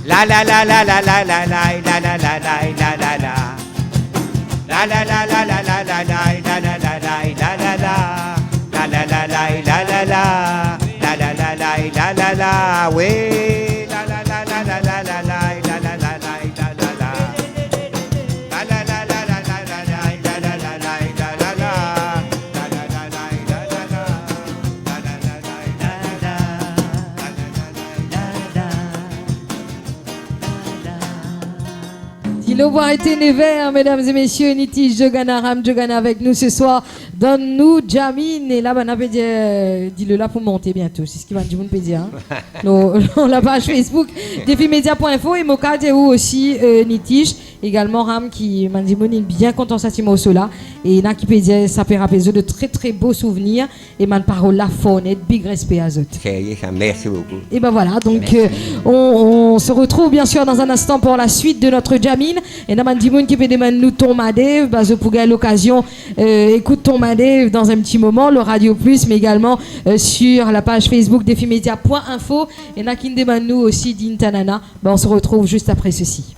La la la la la la la la la la la la la la la. La la la la la la la la la la la la la la la. La la la la la la la. La la la la la la la. Oui. La la la la la la la la. La la la la la la la. La la la la la la la la. La la la la la la la. La la la la la la la. La la la la la la. Si l'eau va arrêter les verts, mesdames et messieurs, Nitish Jogana, Ram Jogana avec nous ce soir. Donne-nous Jamin. Et là, on a dit, dis-le là pour monter bientôt. C'est ce qui va dire, on peut dire. On la page Facebook, défimedia.info et Moka où aussi Nitish. Également Ram qui m'a dit, est bien content ça, Timo Sola. Et là, qui peut dire, ça peut rappeler de très très beaux souvenirs. Et ma parole la faune, big respect à eux. Merci beaucoup. Et ben voilà, donc on se retrouve bien sûr dans un instant pour la suite de notre Jamin. Et dans Mandimoun qui peut demander nous ton Madev, bah je pourrais l'occasion écoute ton Madev dans un petit moment, le Radio Plus, mais également sur la page Facebook défimedia.info. Et là qui nous demande nous aussi d'Intanana, bah on se retrouve juste après ceci.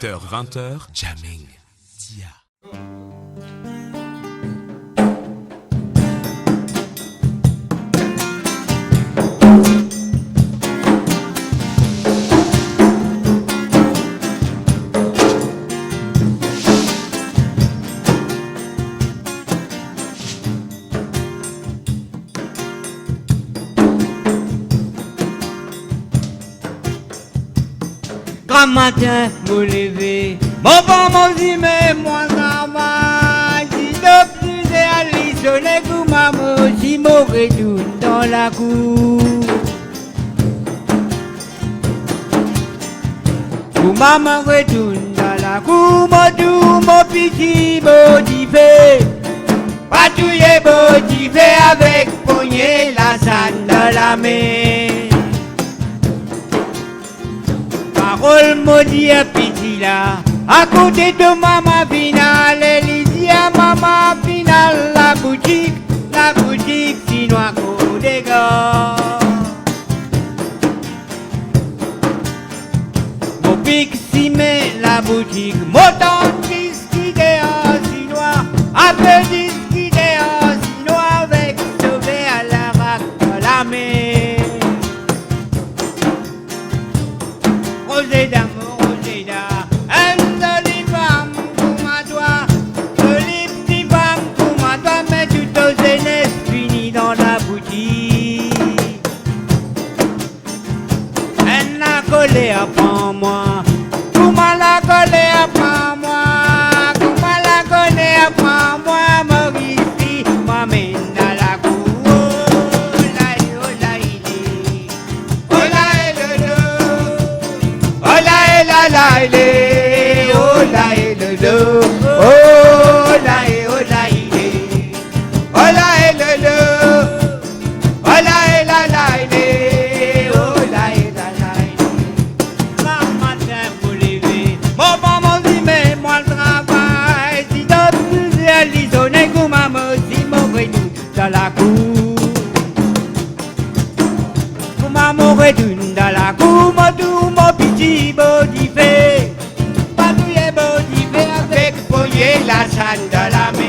h 20h, Jamming. Dia. Grand matin, vous levez, mon bon, mon dit, mais moi, ça va. Si depuis c'est à l'isonner, que maman, si m'aurait tout dans la cour. Que maman retourne dans la cour, mon petit motivé. Patouiller motivé avec poignet, la sanne dans la main. Parole maudit à petit là, à côté de maman finale, elle dit à maman finale, la boutique chinois côté gars. Mon pic si met la boutique, mon tante qui dehors chinois, un peu qui dehors chinois avec sauvé à la raque de la mer. Roseda, un joli femme pour ma doigt, jolie petite femme pour ma doigt, mais tout aux aînés fini dans la boutique. Elle a collé après moi, comment la collé après moi, comment la collé après moi, Maurice, m'amène à la cour. La ile, oh la ile le, oh la ile, oh la ile, oh la ile le, oh la ile, oh la ile. Matin pour lever, mon maman dit mais moi le travail, si d'autres nous réalisonnent que maman dit mon retour dans la cour, que maman retourne dans la cour, mon petit body fait, patouiller body fait avec poignet la sanne de la main.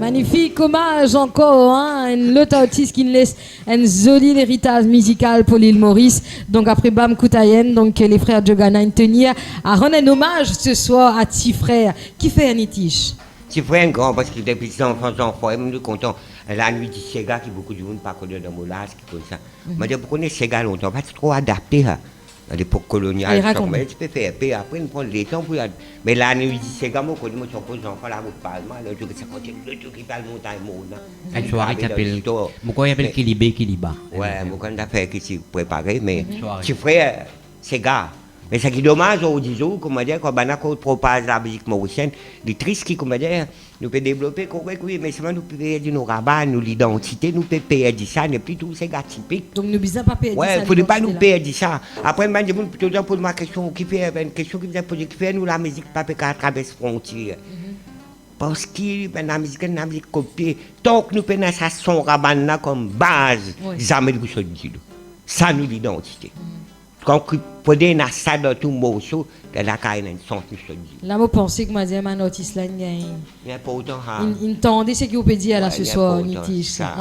Magnifique hommage encore, hein, l'autre artiste qui nous laisse un joli héritage musical pour l'île Maurice. Donc après Bam Koutayen, donc les frères Jogana tenir à rendre un hommage ce soir à petit frère qui fait un itiche. Petit frère grand parce que depuis ses enfants, nous sommes contents. La nuit du Sega qui beaucoup de monde pas connaît dans mon âge qui comme ça. Moi je connais Sega longtemps, pas trop adapté à l'époque coloniale. Mais tu peux faire paix après nous prendre le temps pour mais la nuit du Sega moi connais moi son enfant là au Palma le truc ça continue le truc qui parle montagne monde. Une soirée qui s'appelle pourquoi il appelle Kiliba. Ouais, moi quand d'affaire qui s'est préparé mais petit frère Sega. Mais ce qui est dommage aujourd'hui, comment dire, quand on propage la musique mauricienne, les tristes qui, comment dire, nous peut développer, oui, mais seulement nous pouvons perdre nos rabats, nous l'identité, nous pouvons perdre ça, n'est plus tout, c'est gars typique. Donc nous ne pouvons pas perdre ça. Ouais, il ne faut pas nous perdre ça. Après, je vais plutôt poser ma question, qui fait une question qui vient poser, qui fait nous la musique, pas qu'à traverser les frontières. Parce que la musique copiée, tant que nous prenons ça, son rabat comme base, jamais nous sommes dit. Ça, nous l'identité. Quand on peut dire ça dans tout morceau, de la carrière une sens nous sommes dit. Là, je pense que moi, j'ai un artiste là, il y a pas autant. Il entendait ce que vous pouvez dire là ce soir, Nitish. Ça.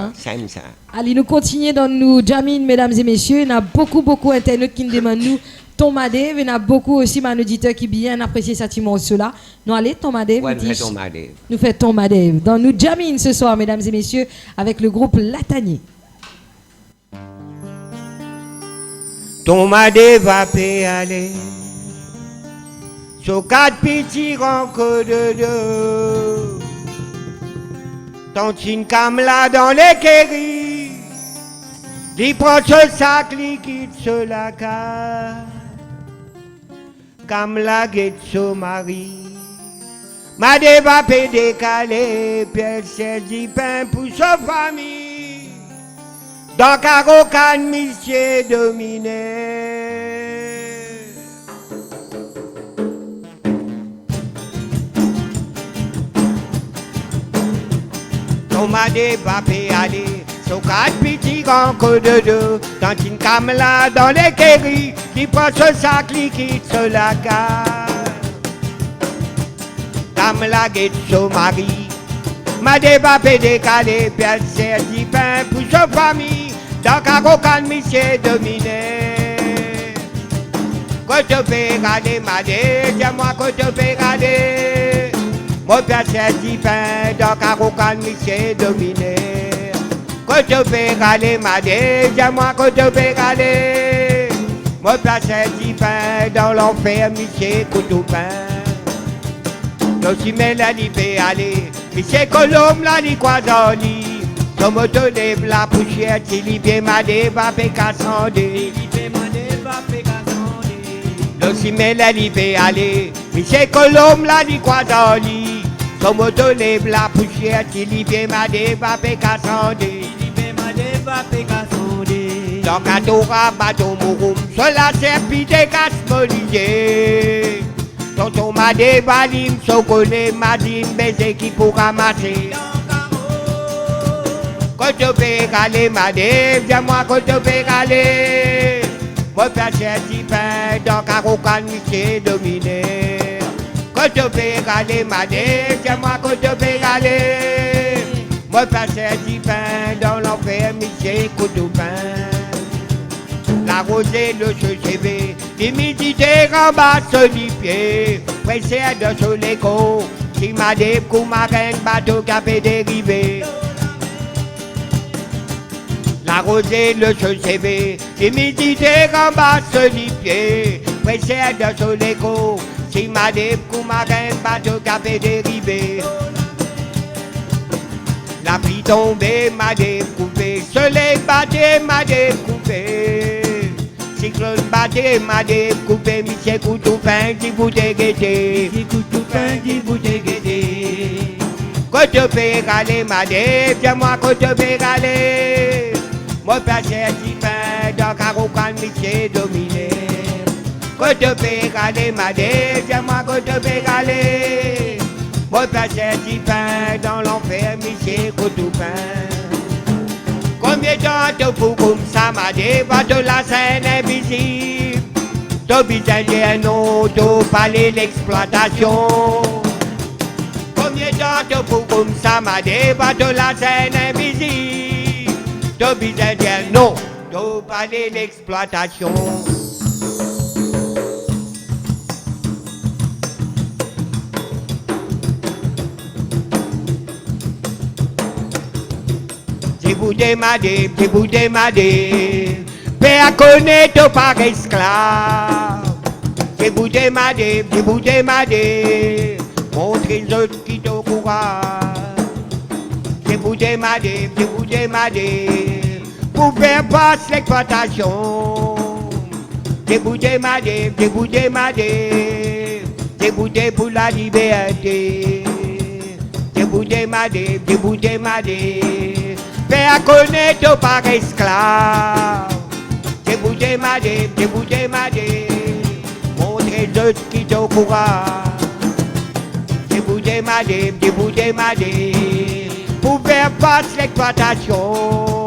Allez, nous continuons dans nous, Jamin, mesdames et messieurs. Il y a beaucoup d'internautes qui nous demandent nous. Tom Madev, il y a beaucoup aussi d'auditeurs qui bien apprécié ce petit morceau-là. Nous allons Tom Madev. Nous faisons Tom Madev. Dans nous, Jamin ce soir, mesdames et messieurs, avec le groupe Latanier. Ton Madev va aller sur 4 petits rangs de deux. Ton chin camla dans les kéris. Il prend ce sac liquide sur la carte. Comme la guette son mari. Madev va décaler. Pierre du pain pour sa famille. Dans Carocan, monsieur dominé. Ton Madev va aller. Sur 4 petits grands que de deux, dans une camela dans les kéris, qui prend ce sac liquide sur la carte. Camela guette son mari, Madev va décaler, Pierre du pain pour sa famille. Dans Carocan, monsieur dominé. Quand tu peux regarder, Madev, dis-moi quand tu peux regarder. Mon Pierre du pain, dans Carocan, monsieur dominé. Quand tu peux aller, Madev, dis-moi quand tu peux aller. Mon place du pain dans l'enfer, monsieur Coutoupin. Donc si mais là, il peut aller. Monsieur Colombe, là, il croisoli. Son moto lève la poussière, s'il y vient, Madev va faire cassander. Donc si mais là, il peut aller. Monsieur Colombe, là, il croisoli. Son moto lève la poussière, s'il y vient, Madev va faire cassander. Dans Katora, bateau mouroum, sur la serpite casse-molisée. Tonton Madev valim, so connaît Madim, baiser qui pour ramasser. Quand tu peux aller, Madev, dis-moi quand tu peux aller. Moi, faire du pain, dans Carocan, monsieur dominé. Quand tu peux aller, Madev, dis-moi quand tu peux aller. Moi, faire du pain, dans l'enfer, monsieur Coutoupin. La rosée de ce CV, l'humidité rembasse du pied. Pressé de sur l'écho, si Madev Koumarin, bateau qui a fait dériver. La rosée de ce CV, l'humidité rembasse du pied. Pressé de sur l'écho, si Madev Koumarin, bateau qui a fait dériver. La pluie tombée, Madev coupé, soleil batté, Madev coupé. Cyclone batté, Madev coupé, monsieur Coutoupin, qui vous déguettez. Coutoupin, qui vous déguettez. Quand tu peux aller, Madev, dis-moi quand tu peux aller. Moi, passer du pain, dans Carocan, monsieur dominé. Quand tu peux aller, Madev, dis-moi quand tu peux aller. Moi, passer du pain, dans l'enfer, monsieur Coutoupin. Combien de temps te fous comme ça, Madev, de la scène invisible? T'as besoin d'un auto, palais l'exploitation. Combien de chante pour comme ça, ma débat de la scène invisible. De besoin dire non, de parler l'exploitation. Si vous démadez, Père connaître par esclave. Si vous démadez, montrez les autres qui te courage. Si vous démadez, pour faire passer l'exploitation. Si vous démadez, pour la liberté. Si vous démadez, Père connaître par esclave. Si vous démadez, montrez les autres qui te courage. Si vous démadez, pour faire passer l'exploitation.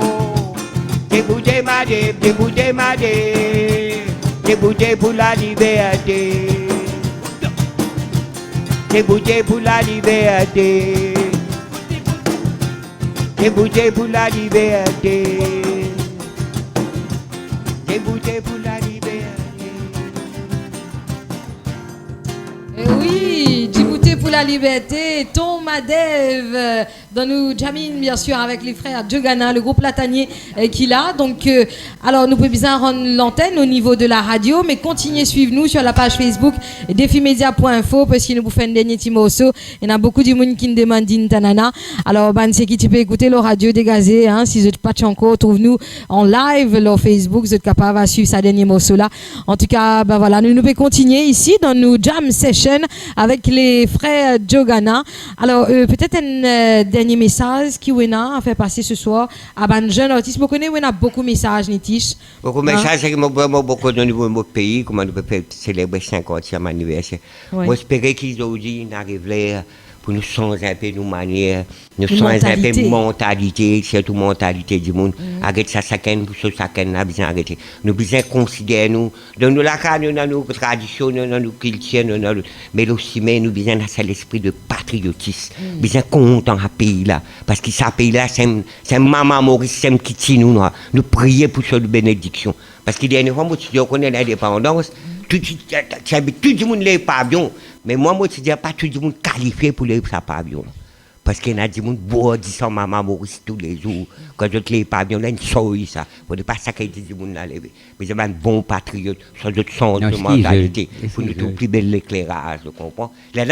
Si vous démadez, pour la liberté. Si pour la liberté. Débouté pour la liberté. Débouté pour la liberté. Oui, Djibouti pour la liberté, Tom Madev, dans nous Jamine bien sûr avec les frères Djogana, le groupe Latanier qui l'a. Donc alors nous pouvons bien rendre l'antenne au niveau de la radio, mais continuez à suivre nous sur la page Facebook defimedia.info parce que nous vous faisons un dernier timoso. Il y a beaucoup de monde qui nous demandent d'Intanana. Alors c'est qui tu peux écouter le radio dégazé, hein, si vous n'êtes pas encore, trouve-nous en live sur Facebook, vous êtes capable de suivre sa dernier morceau là. En tout cas, ben voilà, nous pouvons continuer ici dans nos jam session avec les frères Djogana. Alors peut-être un dernier message qui a fait passer ce soir à un jeune artiste. Vous connaissez, on a beaucoup de messages, Nitish. Beaucoup de messages, c'est beaucoup au niveau de mon pays, comment nous pouvons célébrer 50e anniversaire. Ouais. Moi, j'espère qu'ils ont dit, n'arrivent là pour nous changer un peu nos manières, nous changer un peu mentalité, surtout mentalité du monde. Arrête ça, chacun, nous a besoin d'arrêter. Nous besoin considérer nous, dans nos lacans, dans nos traditions, dans nos cultures, mais aussi, nous besoin de l'esprit de patriotisme, besoin content à pays là, parce que ce pays là, c'est maman Maurice, c'est qui tient nous prier pour cette bénédiction. Parce que dernière fois, moi, on connaît l'indépendance, tout le monde n'est pas bien. Mais moi, je ne dis pas tout le monde qualifié pour les pavillons. Parce qu'il y a des gens qui boivent sans maman Maurice tous les jours. Quand je les pavillons, là, ils sont ça. Il ne faut pas ça qu'il y ait des gens là. Mais c'est un bon patriote, sans d'autres sens de mentalité. Il faut nous trouver plus bel l'éclairage, tu comprends? Là,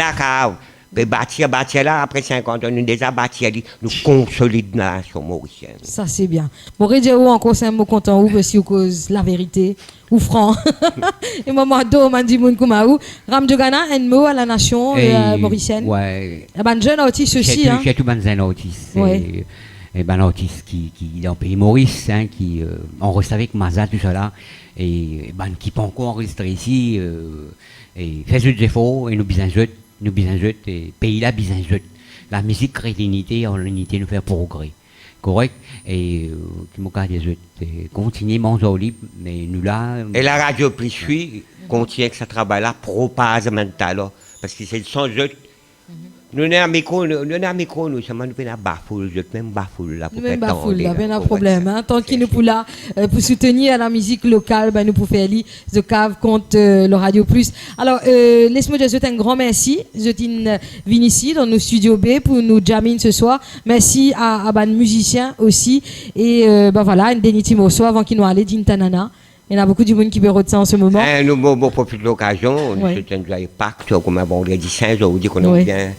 bâtir là, après 50 ans, nous déjà bâtir, nous consolidons la nation mauricienne. Ça, c'est bien. Bon, Redjao, encore, c'est un mot content, ou parce que cause la vérité, ou franc. Et moi, deux, m'a dit, mon koumaou. Ram Djogana, un mot à la nation mauricienne. Ouais. Et ben, jeune artiste aussi, hein. J'ai tout un artiste. Ouais. Et ben, artiste qui est dans le pays Maurice, hein, qui, on reste avec Maza, tout ça là. Et ben, qui peut encore enregistrer ici, et fait des efforts, et nous besoin nous besoin et pays là besoin la musique crée l'unité, en l'unité nous fait progrès, correct, et qui m'a dit continuer mon libre, mais nous là et la radio plus suit continue que ce travail là propage mental parce que c'est le son de nous n'avons micro nous ça nous fait la bafoule même bafoule là pour même bafoule là ben un problème hein tant qu'il nous pour là pour soutenir la musique locale ben nous pour faire li The Cave contre le Radio Plus. Alors laisse-moi te souhaiter un grand merci. Je t'in venu ici dans nos studios B pour nous jammer ce soir. Merci à ban musiciens aussi et ben voilà un dernier petit morceau avant qu'il nous aller d'Intanana. Il y en a beaucoup de monde qui peut retenir en ce moment. Nous profitons de l'occasion, nous souhaitons un pacte comme un vendredi saint, je vous dis qu'on a bien.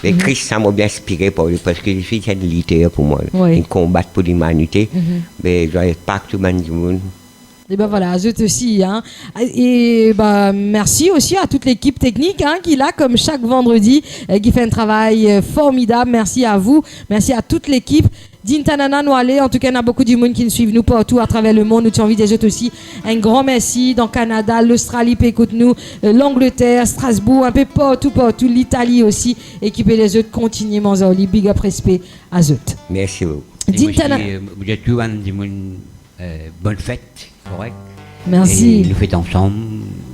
Mais Christ, ça m'a bien inspiré parce que je suis une littéraire pour moi. Une combat pour l'humanité. Mais je n'ai pas tout le monde. Et ben voilà, je aussi. Hein. Et ben merci aussi à toute l'équipe technique hein, qui est là comme chaque vendredi, qui fait un travail formidable. Merci à vous, merci à toute l'équipe. D'Intanana nous aller, en tout cas il y a beaucoup de monde qui nous suivent nous partout à travers le monde, nous t'ai envie des autres aussi un grand merci dans le Canada, l'Australie écoute nous, l'Angleterre, Strasbourg, un peu partout, l'Italie aussi, et qui peut les autres continuer Manzoli, big up respect à eux. Merci beaucoup. D'Intanana. Vous êtes tous bonne fête, correct? Merci. Et nous fêtons ensemble.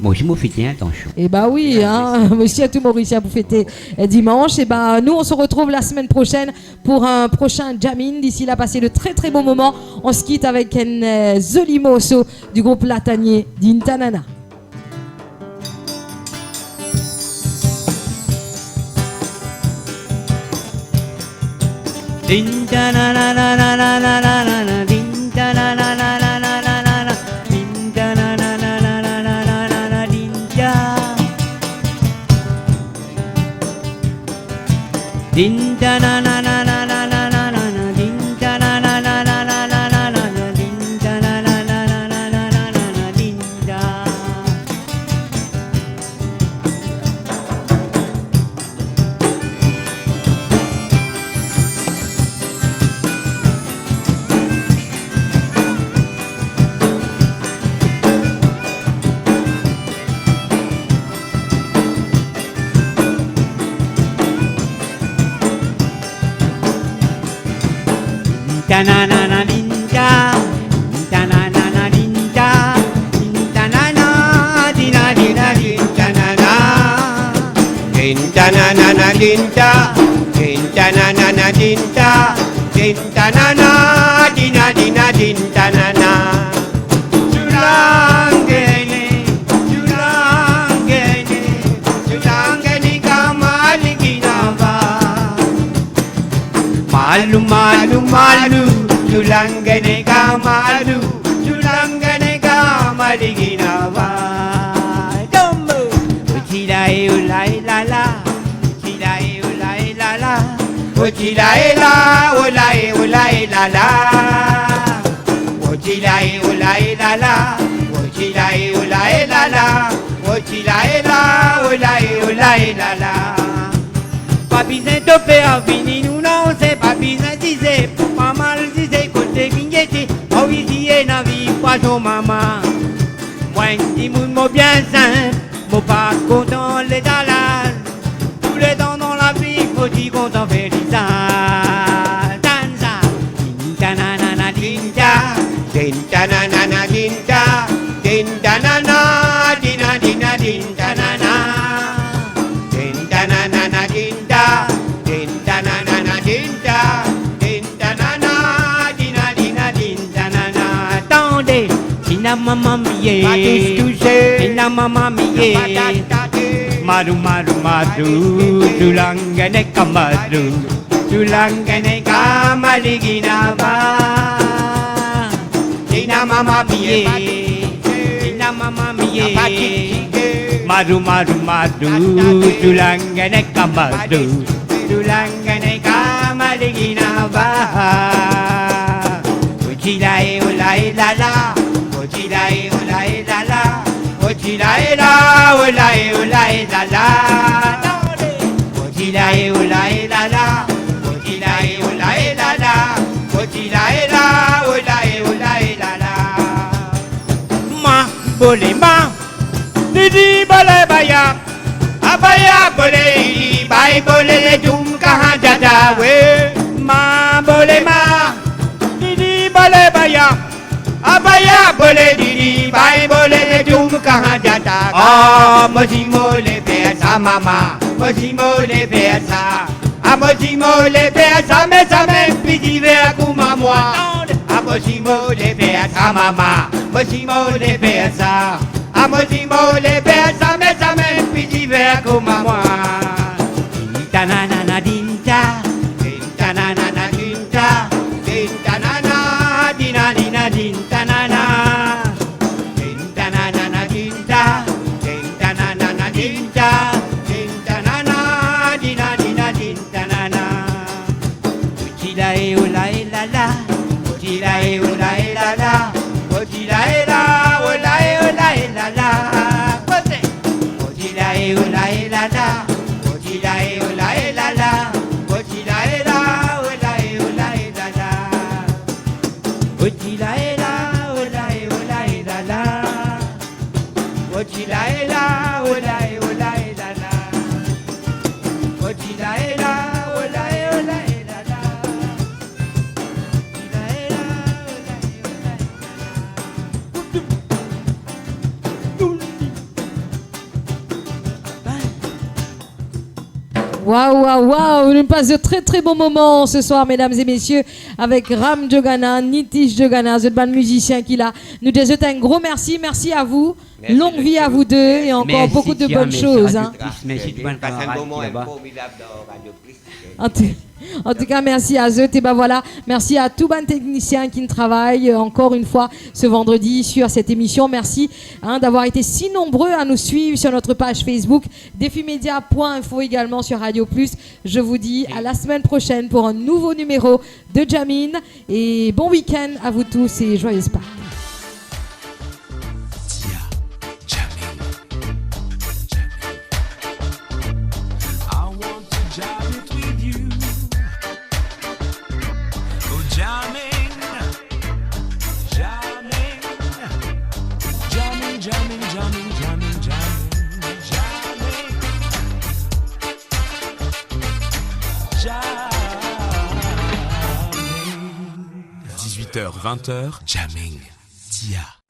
Moi aussi, moi, fêter, attention. Eh bah oui, hein, monsieur tout Mauricien, vous fêtez dimanche. Et bah nous, on se retrouve la semaine prochaine pour un prochain Jamin. D'ici là, passez de très très bons moments. On se quitte avec un joli morceau du groupe Latanier d'Intanana. Din da na na na na na na na na na din da na na na na na na na na na din da na na na na na na na na na din da. Da na na na ninja, da na na na ninja, da na na di na di na di da na na, Dinta na na na dinta, dinta na na na dinta, dinta na na dina dina dinta na na. Julangene, julangene, julangene kamali kinava. Malu malu malu, julangene kamalu, julangene kamali kinava. Dombo, uchilai ulai la la, uchilai ulai la la, uchilai la ulai ulai la la, uchilai ulai la la, uchilai ulai la la, uchilai la ulai ulai la la. Papi c'est topé à fini, nous non c'est papi c'est disé, pour maman le disé, côté guigneti, oh oui c'est na vie, pas ton maman. Moi dis mon bien simple, mon pas content les dalal, tous les temps dans la vie, faut dire content faire des danza, dinta na na na dinta, dinta na na na dinta, dinta na na dina dina dinta na na. Dinta na na na dinta, dinta na na na dinta, dinta na na dina dina dinta na na. attendez, Tina maman Pas tous mié, touchés, Tina maman mié, madu madu madu, tulangane kamadu, tulangane kamaliginawa, Dina mama mié, pied, Tina maman mié. Patiki, Madu madu madu, tulangane kamadu, tulangane kamaliginawa. Uchilai ulai la la, uchilai ulai la la, uchilai la ulai ulai la la. Uchilai ulai la la, uchilai ulai la la, uchilai la ulai ulai la la. Ma bole ma, Didi bole baya, abaya bole didi, bay bole le tum kahan jada we. Ma bole ma, didi bole baya, abaya bole didi, bay bole le tum kahan jada. Ah, mojimo le pesa mama, mojimo le pesa. Ah, mojimo le pesa, mais ça même piti vers kuma moi. Ah, mojimo le pesa mama, mojimo le pesa. Ah, mojimo le pesa, mais ça même piti vers kuma moi. Dinta na na na dinta, Dinta na na na dinta, dinta na na dina dina dinta na na. Dinta na na na dinta, dinta na na na dinta, dinta na na dina dina dinta na na. uchilai ulai la la, Uchilai ulai la la, uchilai la ulai ulai la la. Uchilai ulai la la, uchilai ulai la la, uchilai la ulai ulai la la. Uchilai la ulai ulai la la, uchilai la ulai ulai la la. Uchilai la ulai ulai la la. Waouh, waouh, waouh, nous passons de très très bons moments ce soir, mesdames et messieurs, avec Ram Jogana, Nitish Jogana, ce bon musicien qu'il a. Nous te souhaitons un gros merci, merci à vous, Merci, longue vie à vous deux et encore Merci, beaucoup de Tia, bonnes merci, choses. Radio Hein. Plus, merci, tout le monde Passe un camarade moment qui est là-bas. formidable dans Radio Plus. En tout cas, merci à eux. Et ben voilà, merci à tous les techniciens qui travaillent encore une fois ce vendredi sur cette émission. Merci d'avoir été si nombreux à nous suivre sur notre page Facebook, defimedia.info également sur Radio Plus. Je vous dis à la semaine prochaine pour un nouveau numéro de Jamin. Et bon week-end à vous tous et joyeuse Pâques. H 20h, Jamming. Tia.